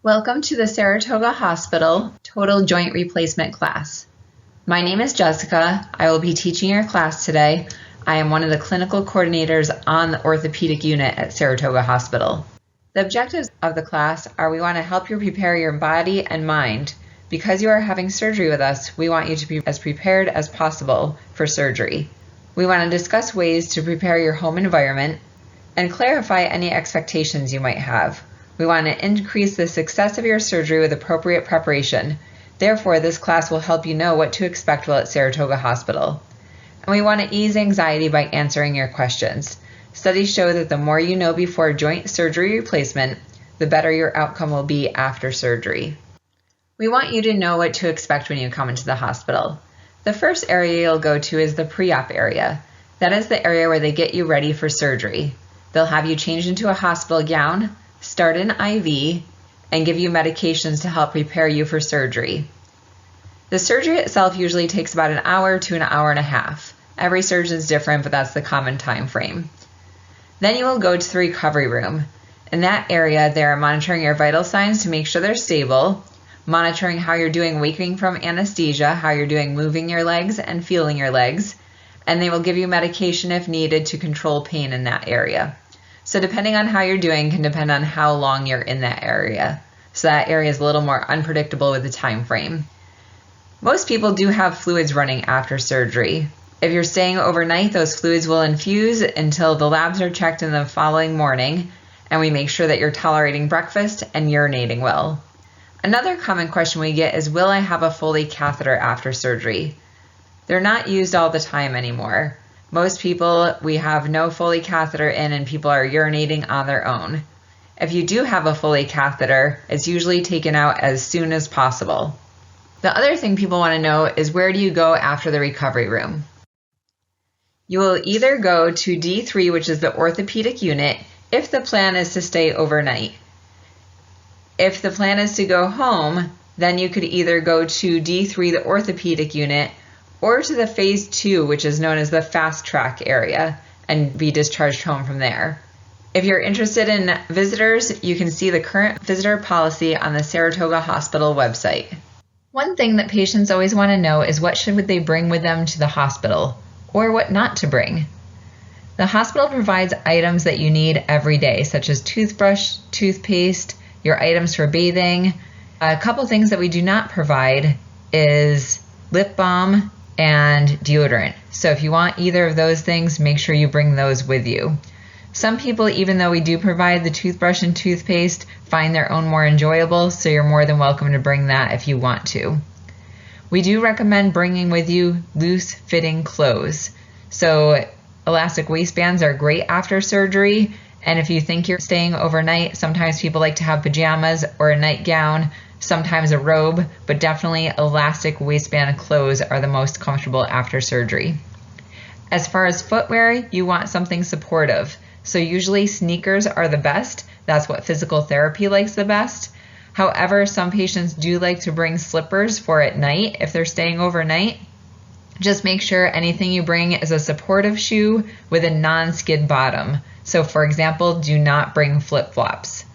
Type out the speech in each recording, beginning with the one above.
Welcome to the Saratoga Hospital Total Joint Replacement class. My name is Jessica. I will be teaching your class today. I am one of the clinical coordinators on the orthopedic unit at Saratoga Hospital. The objectives of the class are we want to help you prepare your body and mind. Because you are having surgery with us, we want you to be as prepared as possible for surgery. We want to discuss ways to prepare your home environment and clarify any expectations you might have. We want to increase the success of your surgery with appropriate preparation. Therefore, this class will help you know what to expect while at Saratoga Hospital. And we want to ease anxiety by answering your questions. Studies show that the more you know before joint surgery replacement, the better your outcome will be after surgery. We want you to know what to expect when you come into the hospital. The first area you'll go to is the pre-op area. That is the area where they get you ready for surgery. They'll have you change into a hospital gown, start an IV, and give you medications to help prepare you for surgery. The surgery itself usually takes about an hour to an hour and a half. Every surgeon is different, but that's the common time frame. Then you will go to the recovery room. In that area, they're monitoring your vital signs to make sure they're stable, monitoring how you're doing waking from anesthesia, how you're doing moving your legs and feeling your legs, and they will give you medication if needed to control pain in that area. So depending on how you're doing can depend on how long you're in that area. So that area is a little more unpredictable with the time frame. Most people do have fluids running after surgery. If you're staying overnight, those fluids will infuse until the labs are checked in the following morning, and we make sure that you're tolerating breakfast and urinating well. Another common question we get is, will I have a Foley catheter after surgery? They're not used all the time anymore. Most people, we have no Foley catheter in and people are urinating on their own. If you do have a Foley catheter, it's usually taken out as soon as possible. The other thing people want to know is, where do you go after the recovery room? You will either go to D3, which is the orthopedic unit, if the plan is to stay overnight. If the plan is to go home, then you could either go to D3, the orthopedic unit, or to the phase 2, which is known as the fast track area, and be discharged home from there. If you're interested in visitors, you can see the current visitor policy on the Saratoga Hospital website. One thing that patients always want to know is, what should they bring with them to the hospital, or what not to bring. The hospital provides items that you need every day, such as toothbrush, toothpaste, your items for bathing. A couple things that we do not provide is lip balm and deodorant. So if you want either of those things, make sure you bring those with you. Some people, even though we do provide the toothbrush and toothpaste, find their own more enjoyable, so you're more than welcome to bring that if you want to. We do recommend bringing with you loose fitting clothes. So elastic waistbands are great after surgery, and if you think you're staying overnight, sometimes people like to have pajamas or a nightgown, sometimes a robe, but definitely elastic waistband clothes are the most comfortable after surgery. As far as footwear, you want something supportive. So usually sneakers are the best. That's what physical therapy likes the best. However, some patients do like to bring slippers for at night if they're staying overnight. Just make sure anything you bring is a supportive shoe with a non-skid bottom. So for example, do not bring flip-flops.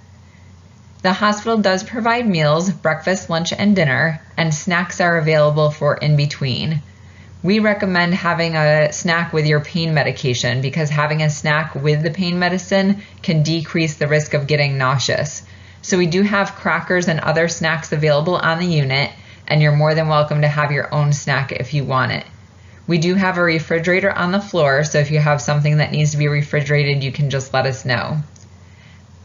The hospital does provide meals, breakfast, lunch, and dinner, and snacks are available for in between. We recommend having a snack with your pain medication, because having a snack with the pain medicine can decrease the risk of getting nauseous. So we do have crackers and other snacks available on the unit, and you're more than welcome to have your own snack if you want it. We do have a refrigerator on the floor, so if you have something that needs to be refrigerated, you can just let us know.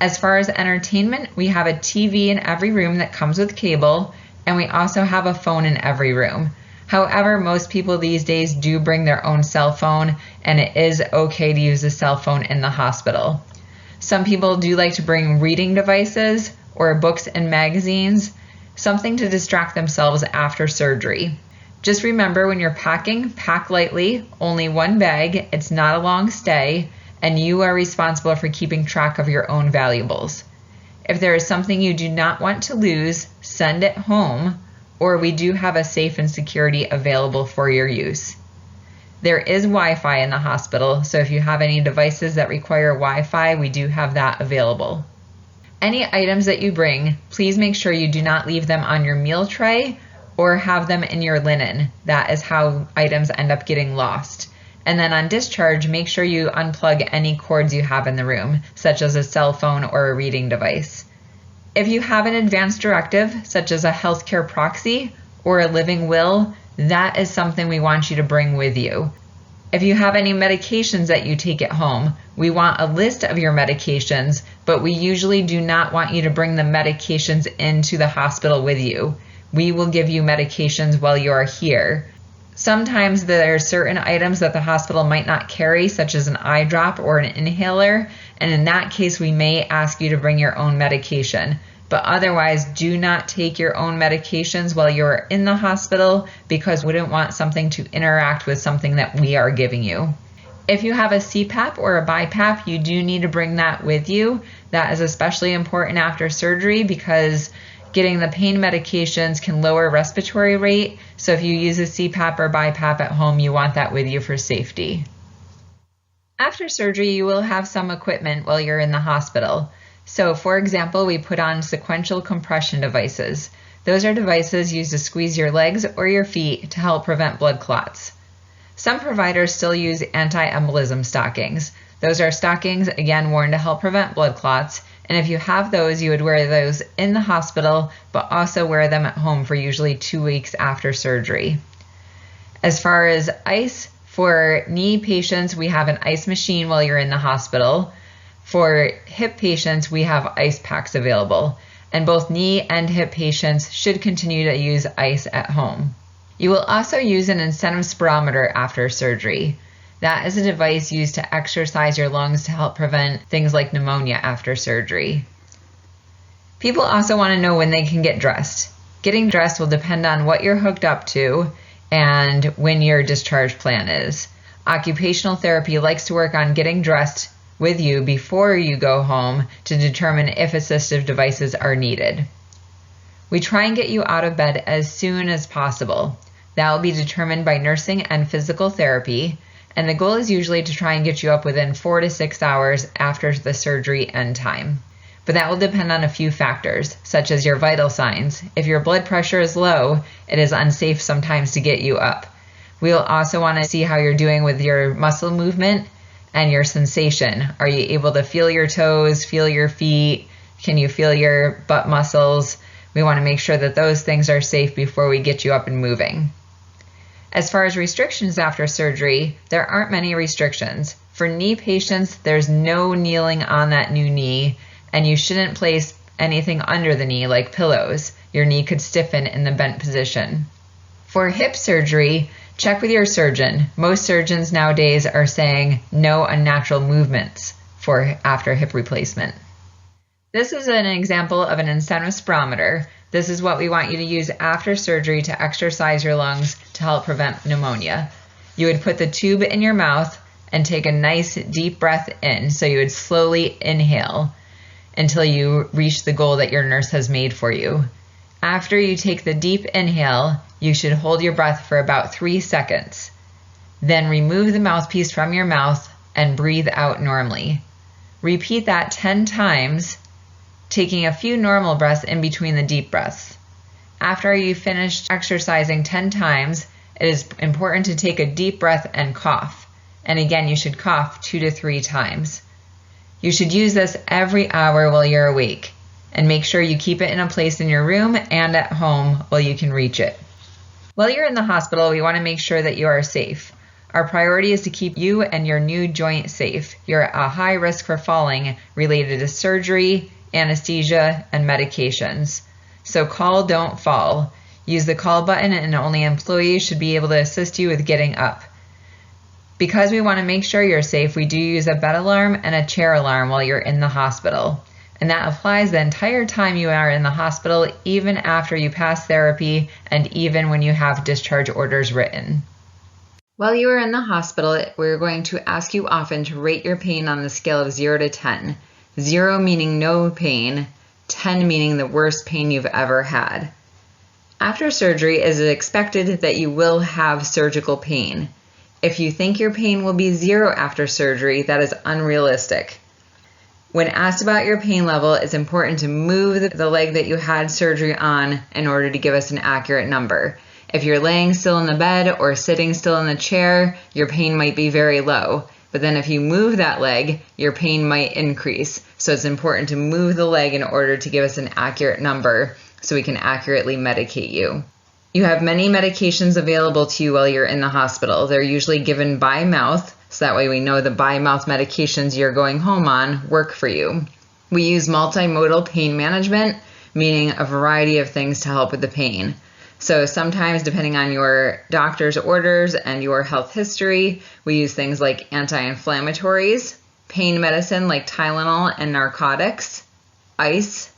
As far as entertainment, we have a TV in every room that comes with cable, and we also have a phone in every room. However, most people these days do bring their own cell phone, and it is okay to use a cell phone in the hospital. Some people do like to bring reading devices or books and magazines, something to distract themselves after surgery. Just remember, when you're packing, pack lightly, only one bag, it's not a long stay, and you are responsible for keeping track of your own valuables. If there is something you do not want to lose, send it home, or we do have a safe and security available for your use. There is Wi-Fi in the hospital, so if you have any devices that require Wi-Fi, we do have that available. Any items that you bring, please make sure you do not leave them on your meal tray or have them in your linen. That is how items end up getting lost. And then on discharge, make sure you unplug any cords you have in the room, such as a cell phone or a reading device. If you have an advance directive, such as a healthcare proxy or a living will, that is something we want you to bring with you. If you have any medications that you take at home, we want a list of your medications, but we usually do not want you to bring the medications into the hospital with you. We will give you medications while you are here. Sometimes there are certain items that the hospital might not carry, such as an eye drop or an inhaler, and in that case we may ask you to bring your own medication. But otherwise, do not take your own medications while you're in the hospital because we wouldn't want something to interact with something that we are giving you. If you have a CPAP or a BiPAP, you do need to bring that with you. That is especially important after surgery because getting the pain medications can lower respiratory rate. So if you use a CPAP or BiPAP at home, you want that with you for safety. After surgery, you will have some equipment while you're in the hospital. So for example, we put on sequential compression devices. Those are devices used to squeeze your legs or your feet to help prevent blood clots. Some providers still use anti-embolism stockings. Those are stockings, again, worn to help prevent blood clots. And if you have those, you would wear those in the hospital, but also wear them at home for usually 2 weeks after surgery. As far as ice, for knee patients, we have an ice machine while you're in the hospital. For hip patients, we have ice packs available, and both knee and hip patients should continue to use ice at home. You will also use an incentive spirometer after surgery. That is a device used to exercise your lungs to help prevent things like pneumonia after surgery. People also want to know when they can get dressed. Getting dressed will depend on what you're hooked up to and when your discharge plan is. Occupational therapy likes to work on getting dressed with you before you go home to determine if assistive devices are needed. We try and get you out of bed as soon as possible. That will be determined by nursing and physical therapy, and the goal is usually to try and get you up within 4 to 6 hours after the surgery end time. But that will depend on a few factors, such as your vital signs. If your blood pressure is low, it is unsafe sometimes to get you up. We'll also want to see how you're doing with your muscle movement and your sensation. Are you able to feel your toes, feel your feet? Can you feel your butt muscles? We want to make sure that those things are safe before we get you up and moving. As far as restrictions after surgery, there aren't many restrictions. For knee patients, there's no kneeling on that new knee, and you shouldn't place anything under the knee like pillows. Your knee could stiffen in the bent position. For hip surgery, check with your surgeon. Most surgeons nowadays are saying no unnatural movements for after hip replacement. This is an example of an incentive spirometer. This is what we want you to use after surgery to exercise your lungs to help prevent pneumonia. You would put the tube in your mouth and take a nice deep breath in. So you would slowly inhale until you reach the goal that your nurse has made for you. After you take the deep inhale, you should hold your breath for about 3 seconds. Then remove the mouthpiece from your mouth and breathe out normally. Repeat that 10 times, taking a few normal breaths in between the deep breaths. After you've finished exercising 10 times, it is important to take a deep breath and cough. And again, you should cough 2 to 3 times. You should use this every hour while you're awake, and make sure you keep it in a place in your room and at home while you can reach it. While you're in the hospital, we want to make sure that you are safe. Our priority is to keep you and your new joint safe. You're at a high risk for falling related to surgery, anesthesia, and medications. So call, don't fall. Use the call button, and only employees should be able to assist you with getting up. Because we want to make sure you're safe, we do use a bed alarm and a chair alarm while you're in the hospital. And that applies the entire time you are in the hospital, even after you pass therapy and even when you have discharge orders written. While you are in the hospital, we're going to ask you often to rate your pain on the scale of 0 to 10. 0 meaning no pain, 10 meaning the worst pain you've ever had. After surgery, it is expected that you will have surgical pain. If you think your pain will be 0 after surgery, that is unrealistic. When asked about your pain level, it's important to move the leg that you had surgery on in order to give us an accurate number. If you're laying still in the bed or sitting still in the chair, your pain might be very low. But then if you move that leg, your pain might increase. So it's important to move the leg in order to give us an accurate number so we can accurately medicate you. You have many medications available to you while you're in the hospital. They're usually given by mouth, so that way we know the by mouth medications you're going home on work for you. We use multimodal pain management, meaning a variety of things to help with the pain. So sometimes, depending on your doctor's orders and your health history, we use things like anti-inflammatories, pain medicine like Tylenol and narcotics, ice,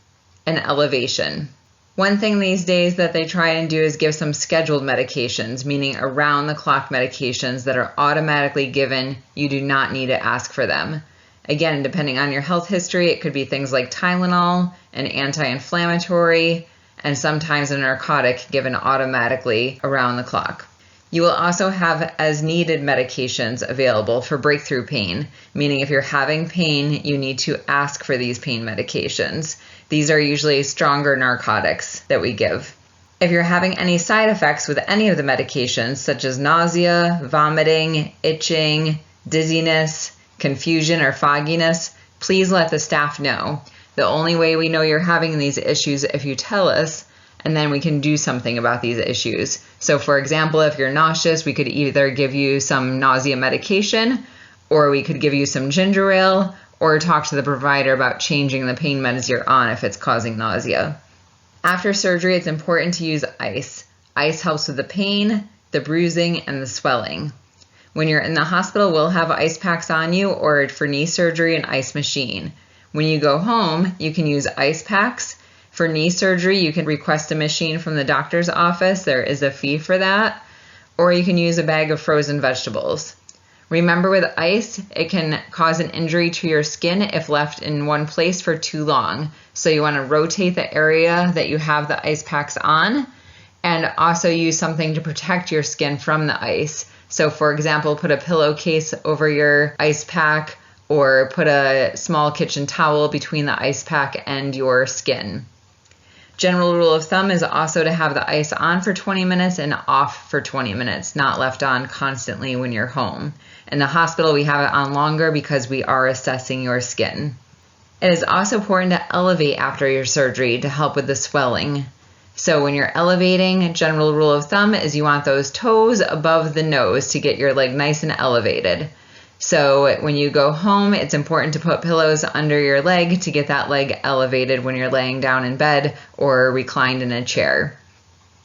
and elevation. One thing these days that they try and do is give some scheduled medications, meaning around-the-clock medications that are automatically given. You do not need to ask for them. Again, depending on your health history, it could be things like Tylenol, an anti-inflammatory, and sometimes a narcotic given automatically around the clock. You will also have as needed medications available for breakthrough pain, meaning if you're having pain, you need to ask for these pain medications. These are usually stronger narcotics that we give. If you're having any side effects with any of the medications, such as nausea, vomiting, itching, dizziness, confusion, or fogginess, please let the staff know. The only way we know you're having these issues is if you tell us, and then we can do something about these issues. So for example, if you're nauseous, we could either give you some nausea medication, or we could give you some ginger ale, or talk to the provider about changing the pain meds you're on if it's causing nausea. After surgery, it's important to use ice. Ice helps with the pain, the bruising, and the swelling. When you're in the hospital, we'll have ice packs on you, or for knee surgery, an ice machine. When you go home, you can use ice packs. For knee surgery, you can request a machine from the doctor's office. There is a fee for that. Or you can use a bag of frozen vegetables. Remember, with ice, it can cause an injury to your skin if left in one place for too long. So you want to rotate the area that you have the ice packs on, and also use something to protect your skin from the ice. So for example, put a pillowcase over your ice pack, or put a small kitchen towel between the ice pack and your skin. General rule of thumb is also to have the ice on for 20 minutes and off for 20 minutes, not left on constantly when you're home. In the hospital, we have it on longer because we are assessing your skin. It is also important to elevate after your surgery to help with the swelling. So when you're elevating, general rule of thumb is you want those toes above the nose to get your leg nice and elevated. So when you go home, it's important to put pillows under your leg to get that leg elevated when you're laying down in bed or reclined in a chair.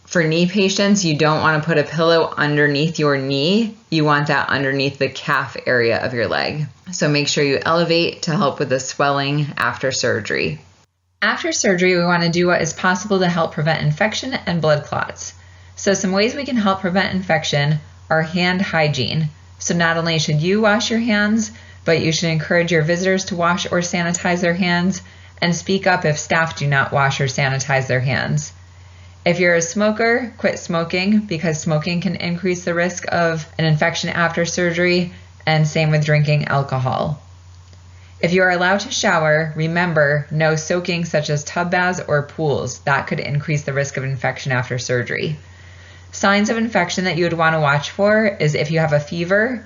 For knee patients, you don't want to put a pillow underneath your knee. You want that underneath the calf area of your leg. So make sure you elevate to help with the swelling after surgery. After surgery, we want to do what is possible to help prevent infection and blood clots. So some ways we can help prevent infection are hand hygiene. So not only should you wash your hands, but you should encourage your visitors to wash or sanitize their hands, and speak up if staff do not wash or sanitize their hands. If you're a smoker, quit smoking, because smoking can increase the risk of an infection after surgery, and same with drinking alcohol. If you are allowed to shower, remember, no soaking such as tub baths or pools. That could increase the risk of infection after surgery. Signs of infection that you would want to watch for is if you have a fever,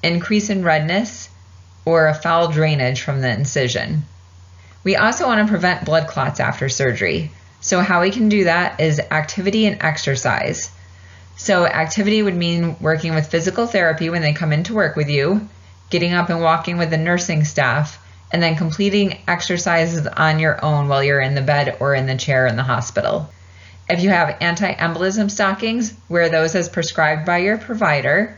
increase in redness, or a foul drainage from the incision. We also want to prevent blood clots after surgery. So how we can do that is activity and exercise. So activity would mean working with physical therapy when they come in to work with you, getting up and walking with the nursing staff, and then completing exercises on your own while you're in the bed or in the chair in the hospital. If you have anti-embolism stockings, wear those as prescribed by your provider,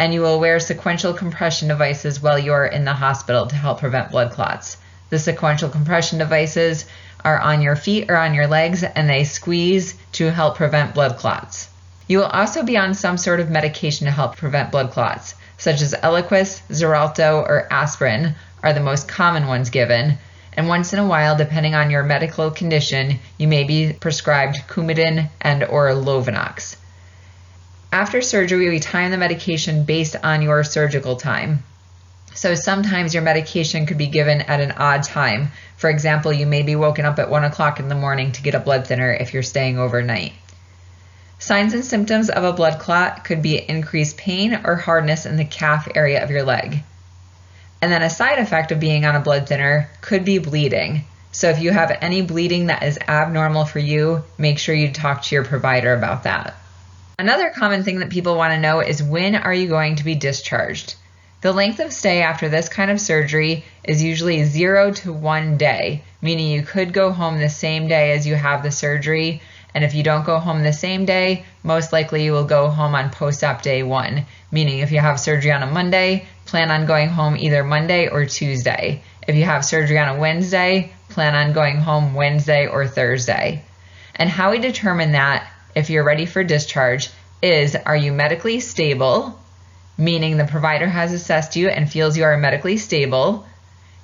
and you will wear sequential compression devices while you're in the hospital to help prevent blood clots. The sequential compression devices are on your feet or on your legs, and they squeeze to help prevent blood clots. You will also be on some sort of medication to help prevent blood clots, such as Eliquis, Xarelto, or aspirin are the most common ones given, and once in a while, depending on your medical condition, you may be prescribed Coumadin and or Lovenox. After surgery, we time the medication based on your surgical time. So sometimes your medication could be given at an odd time. For example, you may be woken up at 1 o'clock in the morning to get a blood thinner if you're staying overnight. Signs and symptoms of a blood clot could be increased pain or hardness in the calf area of your leg. And then a side effect of being on a blood thinner could be bleeding. So if you have any bleeding that is abnormal for you, make sure you talk to your provider about that. Another common thing that people want to know is, when are you going to be discharged? The length of stay after this kind of surgery is usually 0 to 1 day, meaning you could go home the same day as you have the surgery. And if you don't go home the same day, most likely you will go home on post-op day 1, meaning if you have surgery on a Monday, plan on going home either Monday or Tuesday. If you have surgery on a Wednesday, plan on going home Wednesday or Thursday. And how we determine that, if you're ready for discharge, is, are you medically stable, meaning the provider has assessed you and feels you are medically stable,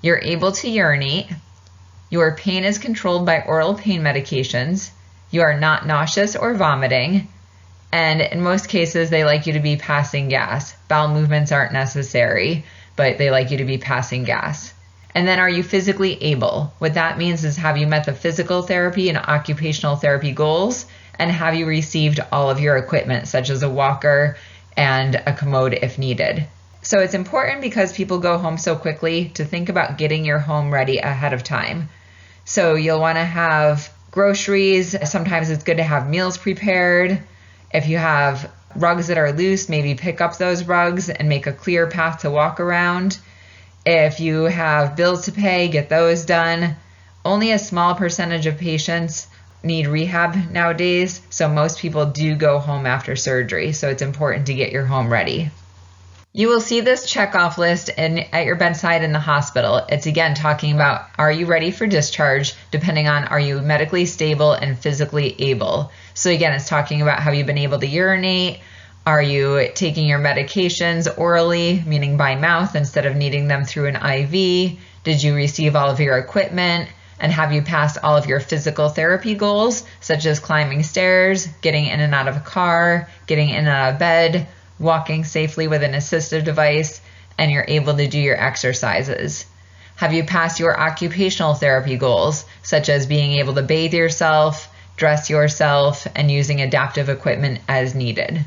you're able to urinate, your pain is controlled by oral pain medications, you are not nauseous or vomiting, and in most cases they like you to be passing gas. Bowel movements aren't necessary, but they like you to be passing gas. And then, are you physically able? What that means is, have you met the physical therapy and occupational therapy goals, and have you received all of your equipment, such as a walker and a commode if needed. So it's important, because people go home so quickly, to think about getting your home ready ahead of time. So you'll want to have groceries. Sometimes it's good to have meals prepared. If you have rugs that are loose, maybe pick up those rugs and make a clear path to walk around. If you have bills to pay, get those done. Only a small percentage of patients need rehab nowadays, so most people do go home after surgery, so it's important to get your home ready. You will see this checkoff list at your bedside in the hospital. It's again talking about, are you ready for discharge, depending on, are you medically stable and physically able. So again, it's talking about, have you been able to urinate? Are you taking your medications orally, meaning by mouth instead of needing them through an IV? Did you receive all of your equipment? And have you passed all of your physical therapy goals, such as climbing stairs, getting in and out of a car, getting in and out of bed, walking safely with an assistive device, and you're able to do your exercises? Have you passed your occupational therapy goals, such as being able to bathe yourself, dress yourself, and using adaptive equipment as needed?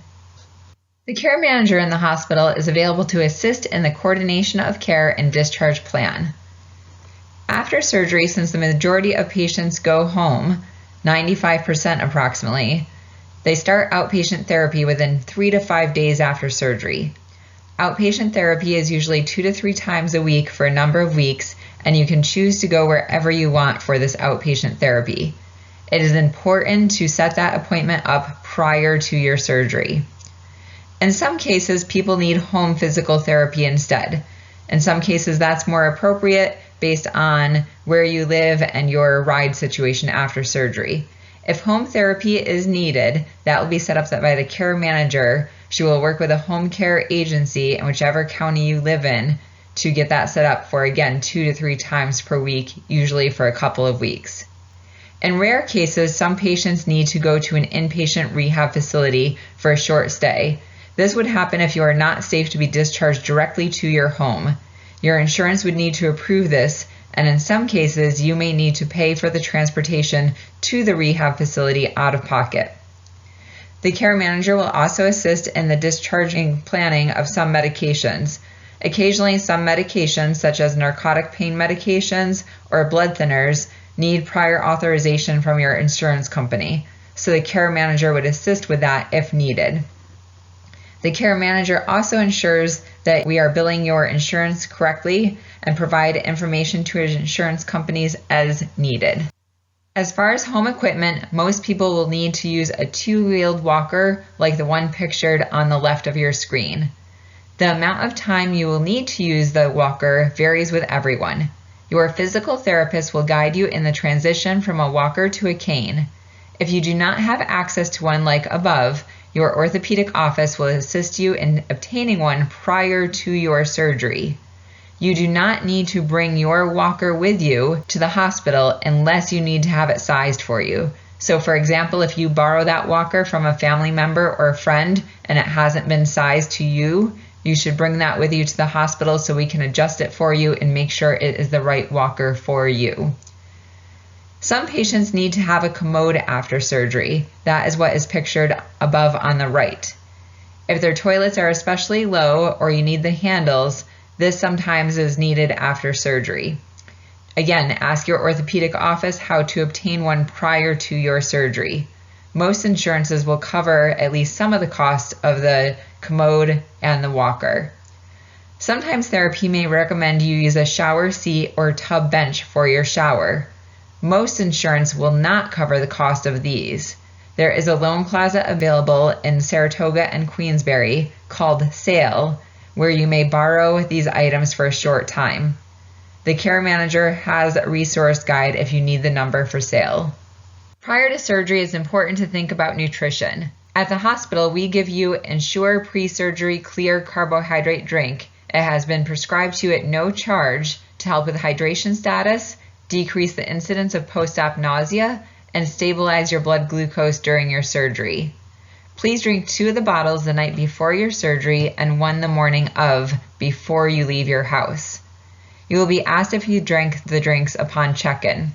The care manager in the hospital is available to assist in the coordination of care and discharge plan. After surgery, since the majority of patients go home, 95% approximately, they start outpatient therapy within 3 to 5 days after surgery. Outpatient therapy is usually 2 to 3 times a week for a number of weeks, and you can choose to go wherever you want for this outpatient therapy. It is important to set that appointment up prior to your surgery. In some cases, people need home physical therapy instead. In some cases, that's more appropriate based on where you live and your ride situation after surgery. If home therapy is needed, that will be set up by the care manager. She will work with a home care agency in whichever county you live in to get that set up for, again, 2 to 3 times per week, usually for a couple of weeks. In rare cases, some patients need to go to an inpatient rehab facility for a short stay. This would happen if you are not safe to be discharged directly to your home. Your insurance would need to approve this, and in some cases, you may need to pay for the transportation to the rehab facility out of pocket. The care manager will also assist in the discharging planning of some medications. Occasionally, some medications, such as narcotic pain medications or blood thinners, need prior authorization from your insurance company, so the care manager would assist with that if needed. The care manager also ensures that we are billing your insurance correctly and provide information to insurance companies as needed. As far as home equipment, most people will need to use a 2-wheeled walker like the one pictured on the left of your screen. The amount of time you will need to use the walker varies with everyone. Your physical therapist will guide you in the transition from a walker to a cane. If you do not have access to one like above, your orthopedic office will assist you in obtaining one prior to your surgery. You do not need to bring your walker with you to the hospital unless you need to have it sized for you. So for example, if you borrow that walker from a family member or a friend and it hasn't been sized to you, you should bring that with you to the hospital so we can adjust it for you and make sure it is the right walker for you. Some patients need to have a commode after surgery. That is what is pictured above on the right. If their toilets are especially low or you need the handles, this sometimes is needed after surgery. Again, ask your orthopedic office how to obtain one prior to your surgery. Most insurances will cover at least some of the cost of the commode and the walker. Sometimes therapy may recommend you use a shower seat or tub bench for your shower. Most insurance will not cover the cost of these. There is a loan closet available in Saratoga and Queensbury called Sale, where you may borrow these items for a short time. The care manager has a resource guide if you need the number for Sale. Prior to surgery, it's important to think about nutrition. At the hospital, we give you Ensure pre-surgery clear carbohydrate drink. It has been prescribed to you at no charge to help with hydration status, decrease the incidence of post-op nausea, and stabilize your blood glucose during your surgery. Please drink 2 of the bottles the night before your surgery and 1 the morning of before you leave your house. You will be asked if you drank the drinks upon check-in.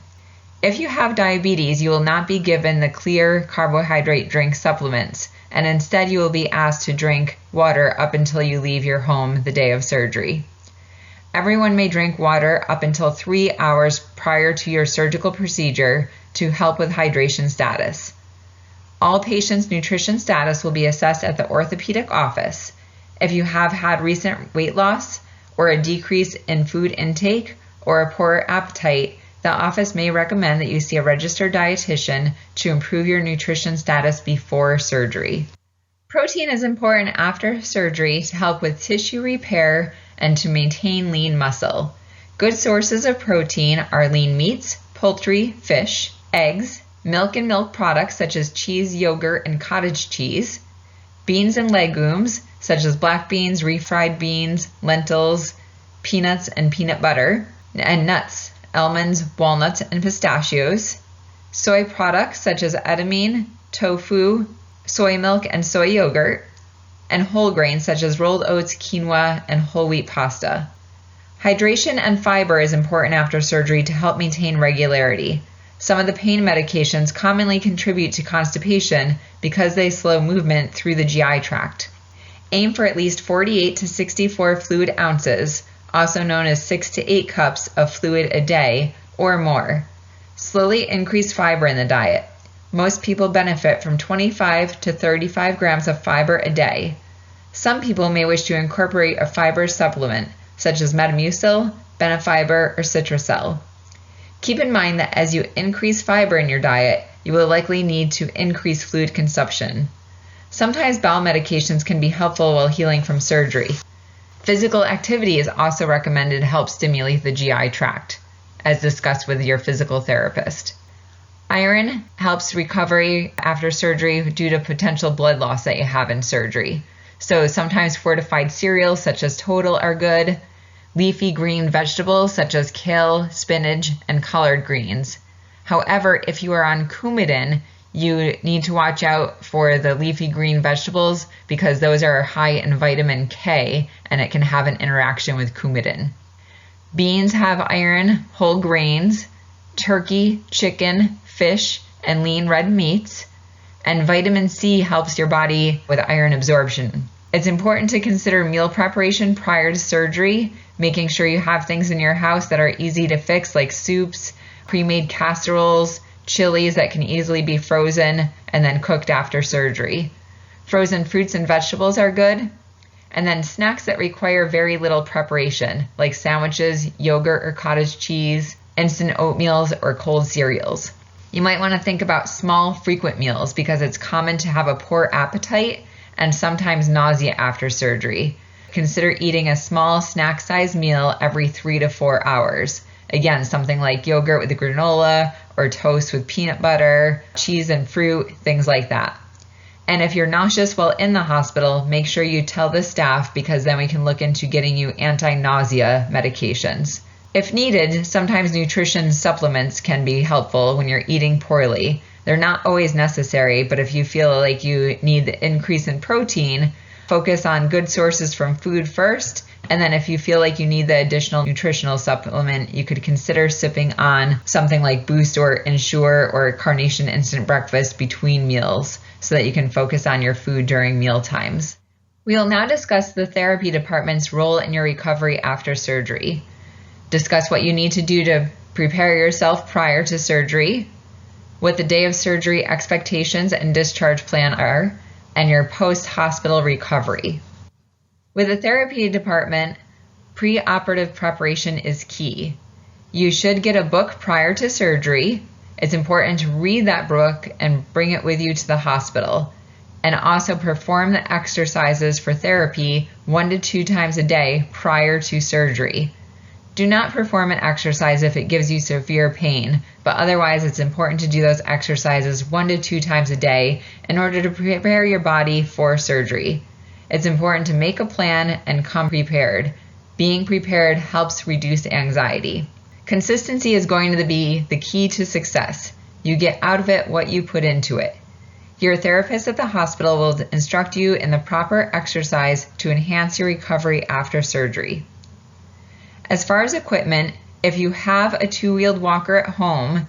If you have diabetes, you will not be given the clear carbohydrate drink supplements, and instead you will be asked to drink water up until you leave your home the day of surgery. Everyone may drink water up until 3 hours prior to your surgical procedure to help with hydration status. All patients' nutrition status will be assessed at the orthopedic office. If you have had recent weight loss or a decrease in food intake or a poor appetite, the office may recommend that you see a registered dietitian to improve your nutrition status before surgery. Protein is important after surgery to help with tissue repair and to maintain lean muscle. Good sources of protein are lean meats, poultry, fish, eggs, milk and milk products such as cheese, yogurt, and cottage cheese, beans and legumes such as black beans, refried beans, lentils, peanuts and peanut butter, and nuts, almonds, walnuts, and pistachios, soy products such as edamame, tofu, soy milk, and soy yogurt, and whole grains such as rolled oats, quinoa, and whole wheat pasta. Hydration and fiber is important after surgery to help maintain regularity. Some of the pain medications commonly contribute to constipation because they slow movement through the GI tract. Aim for at least 48 to 64 fluid ounces, also known as 6 to 8 cups of fluid a day or more. Slowly increase fiber in the diet. Most people benefit from 25 to 35 grams of fiber a day. Some people may wish to incorporate a fiber supplement, such as Metamucil, Benefiber, or Citracel. Keep in mind that as you increase fiber in your diet, you will likely need to increase fluid consumption. Sometimes bowel medications can be helpful while healing from surgery. Physical activity is also recommended to help stimulate the GI tract, as discussed with your physical therapist. Iron helps recovery after surgery due to potential blood loss that you have in surgery. So sometimes fortified cereals such as Total are good. Leafy green vegetables such as kale, spinach, and collard greens. However, if you are on Coumadin, you need to watch out for the leafy green vegetables because those are high in vitamin K and it can have an interaction with Coumadin. Beans have iron, whole grains, turkey, chicken, fish, and lean red meats, and vitamin C helps your body with iron absorption. It's important to consider meal preparation prior to surgery, making sure you have things in your house that are easy to fix like soups, pre-made casseroles, chilies that can easily be frozen and then cooked after surgery. Frozen fruits and vegetables are good. And then snacks that require very little preparation, like sandwiches, yogurt or cottage cheese, instant oatmeals, or cold cereals. You might want to think about small, frequent meals because it's common to have a poor appetite and sometimes nausea after surgery. Consider eating a small snack-sized meal every 3 to 4 hours. Again, something like yogurt with granola or toast with peanut butter, cheese and fruit, things like that. And if you're nauseous while in the hospital, make sure you tell the staff because then we can look into getting you anti-nausea medications. If needed, sometimes nutrition supplements can be helpful when you're eating poorly. They're not always necessary, but if you feel like you need the increase in protein, focus on good sources from food first. And then if you feel like you need the additional nutritional supplement, you could consider sipping on something like Boost or Ensure or Carnation Instant Breakfast between meals so that you can focus on your food during meal times. We will now discuss the therapy department's role in your recovery after surgery. Discuss what you need to do to prepare yourself prior to surgery, what the day of surgery expectations and discharge plan are, and your post-hospital recovery. With the therapy department, pre-operative preparation is key. You should get a book prior to surgery. It's important to read that book and bring it with you to the hospital, and also perform the exercises for therapy 1 to 2 times a day prior to surgery. Do not perform an exercise if it gives you severe pain, but otherwise it's important to do those exercises 1 to 2 times a day in order to prepare your body for surgery. It's important to make a plan and come prepared. Being prepared helps reduce anxiety. Consistency is going to be the key to success. You get out of it what you put into it. Your therapist at the hospital will instruct you in the proper exercise to enhance your recovery after surgery. As far as equipment, if you have a 2-wheeled walker at home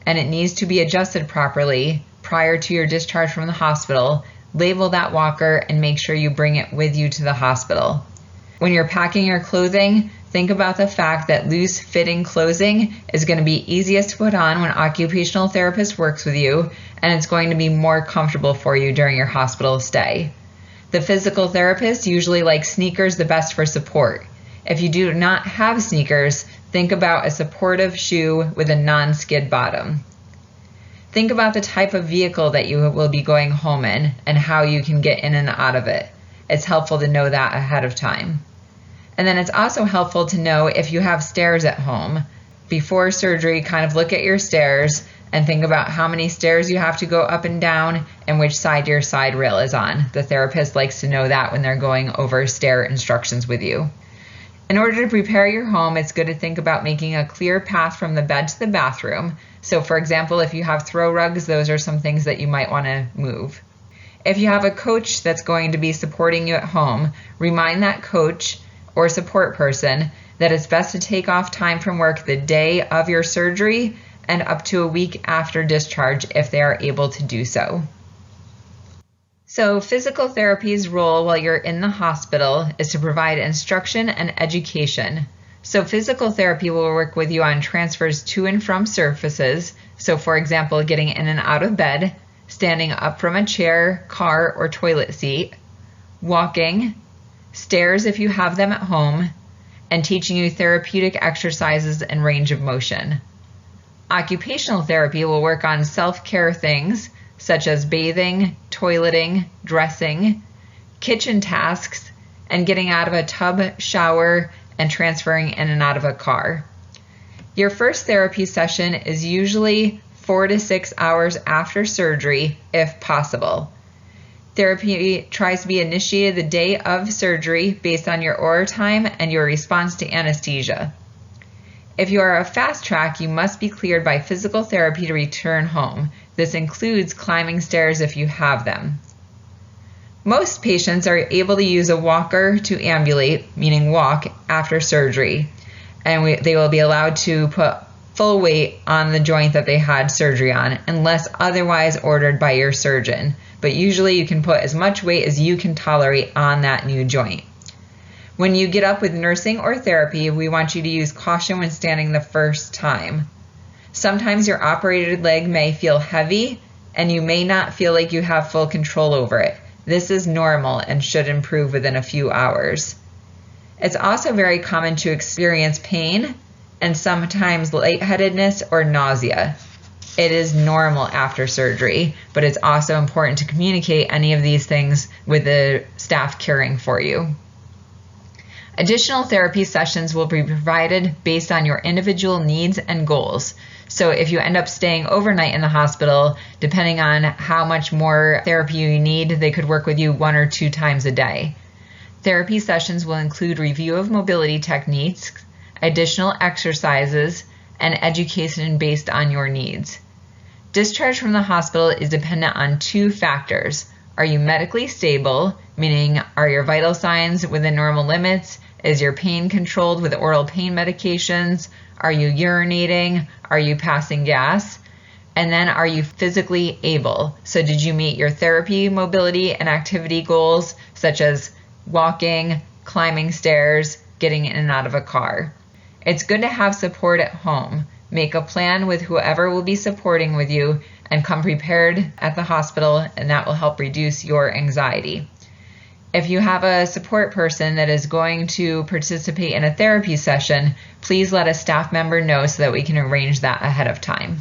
and it needs to be adjusted properly prior to your discharge from the hospital, label that walker and make sure you bring it with you to the hospital. When you're packing your clothing, think about the fact that loose-fitting clothing is going to be easiest to put on when occupational therapist works with you, and it's going to be more comfortable for you during your hospital stay. The physical therapist usually likes sneakers the best for support. If you do not have sneakers, think about a supportive shoe with a non-skid bottom. Think about the type of vehicle that you will be going home in and how you can get in and out of it. It's helpful to know that ahead of time. And then it's also helpful to know if you have stairs at home. Before surgery, kind of look at your stairs and think about how many stairs you have to go up and down and which side your side rail is on. The therapist likes to know that when they're going over stair instructions with you. In order to prepare your home, it's good to think about making a clear path from the bed to the bathroom. So for example, if you have throw rugs, those are some things that you might want to move. If you have a coach that's going to be supporting you at home, remind that coach or support person that it's best to take off time from work the day of your surgery and up to a week after discharge if they are able to do so. So physical therapy's role while you're in the hospital is to provide instruction and education. So physical therapy will work with you on transfers to and from surfaces. So for example, getting in and out of bed, standing up from a chair, car, or toilet seat, walking, stairs if you have them at home, and teaching you therapeutic exercises and range of motion. Occupational therapy will work on self-care things such as bathing, toileting, dressing, kitchen tasks, and getting out of a tub, shower, and transferring in and out of a car. Your first therapy session is usually 4 to 6 hours after surgery, if possible. Therapy tries to be initiated the day of surgery based on your OR time and your response to anesthesia. If you are a fast track, you must be cleared by physical therapy to return home. This includes climbing stairs if you have them. Most patients are able to use a walker to ambulate, meaning walk, after surgery, and they will be allowed to put full weight on the joint that they had surgery on, unless otherwise ordered by your surgeon. But usually you can put as much weight as you can tolerate on that new joint. When you get up with nursing or therapy, we want you to use caution when standing the first time. Sometimes your operated leg may feel heavy, and you may not feel like you have full control over it. This is normal and should improve within a few hours. It's also very common to experience pain and sometimes lightheadedness or nausea. It is normal after surgery, but it's also important to communicate any of these things with the staff caring for you. Additional therapy sessions will be provided based on your individual needs and goals. So if you end up staying overnight in the hospital, depending on how much more therapy you need, they could work with you 1 or 2 times a day. Therapy sessions will include review of mobility techniques, additional exercises, and education based on your needs. Discharge from the hospital is dependent on 2 factors. Are you medically stable, meaning are your vital signs within normal limits? Is your pain controlled with oral pain medications? Are you urinating? Are you passing gas? And then are you physically able? So did you meet your therapy, mobility, and activity goals, such as walking, climbing stairs, getting in and out of a car? It's good to have support at home. Make a plan with whoever will be supporting with you and come prepared at the hospital, and that will help reduce your anxiety. If you have a support person that is going to participate in a therapy session, please let a staff member know so that we can arrange that ahead of time.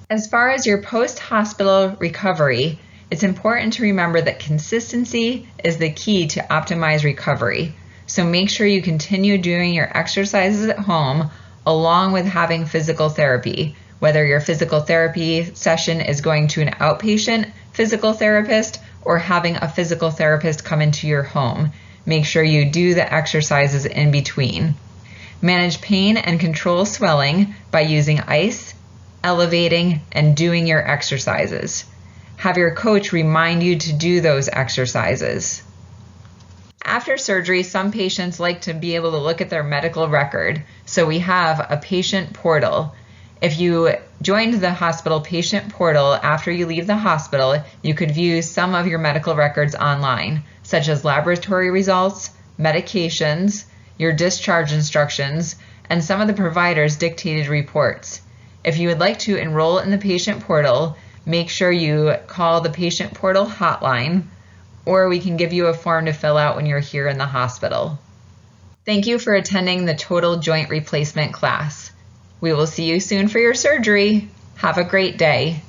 As far as your post-hospital recovery, it's important to remember that consistency is the key to optimize recovery. So make sure you continue doing your exercises at home along with having physical therapy, whether your physical therapy session is going to an outpatient physical therapist or having a physical therapist come into your home. Make sure you do the exercises in between. Manage pain and control swelling by using ice, elevating, and doing your exercises. Have your coach remind you to do those exercises. After surgery, some patients like to be able to look at their medical record, so we have a patient portal. If you joined the hospital patient portal after you leave the hospital, you could view some of your medical records online, such as laboratory results, medications, your discharge instructions, and some of the provider's dictated reports. If you would like to enroll in the patient portal, make sure you call the patient portal hotline, or we can give you a form to fill out when you're here in the hospital. Thank you for attending the Total Joint Replacement class. We will see you soon for your surgery. Have a great day.